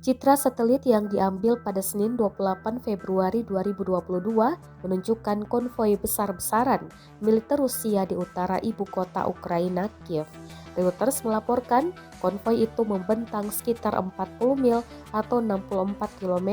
Citra satelit yang diambil pada Senin 28 Februari 2022 menunjukkan konvoi besar-besaran militer Rusia di utara ibu kota Ukraina, Kiev. Reuters melaporkan konvoi itu membentang sekitar 40 mil atau 64 km,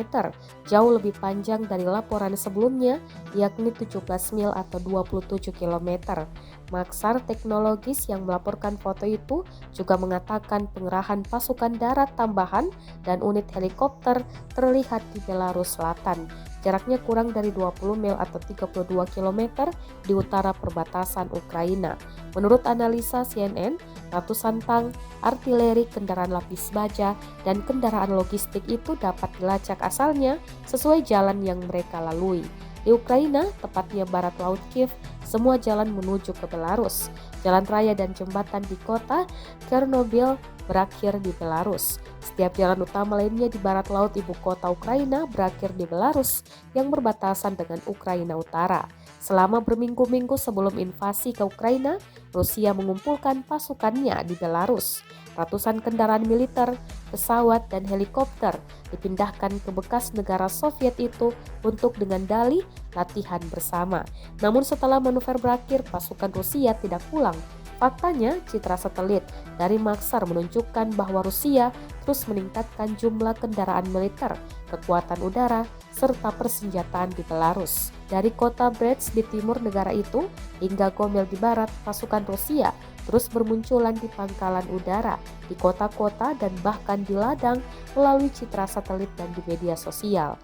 jauh lebih panjang dari laporan sebelumnya, yakni 17 mil atau 27 km. Maksar Teknologis yang melaporkan foto itu juga mengatakan pengerahan pasukan darat tambahan dan unit helikopter terlihat di Belarus Selatan. Jaraknya kurang dari 20 mil atau 32 km di utara perbatasan Ukraina. Menurut analisa CNN, ratusan tank, artileri, kendaraan lapis baja, dan kendaraan logistik itu dapat dilacak asalnya sesuai jalan yang mereka lalui. Di Ukraina, tepatnya barat laut Kiev, semua jalan menuju ke Belarus. Jalan raya dan jembatan di kota Chernobyl berakhir di Belarus. Setiap jalan utama lainnya di barat laut ibu kota Ukraina berakhir di Belarus yang berbatasan dengan Ukraina Utara. Selama berminggu-minggu sebelum invasi ke Ukraina, Rusia mengumpulkan pasukannya di Belarus. Ratusan kendaraan militer, pesawat, dan helikopter dipindahkan ke bekas negara Soviet itu untuk dengan dalih latihan bersama. Namun setelah manuver berakhir, pasukan Rusia tidak pulang. Faktanya, citra satelit dari Maksar menunjukkan bahwa Rusia terus meningkatkan jumlah kendaraan militer, kekuatan udara, serta persenjataan di Belarus. Dari kota Brest di timur negara itu hingga Gomel di barat, pasukan Rusia terus bermunculan di pangkalan udara, di kota-kota, dan bahkan di ladang melalui citra satelit dan di media sosial.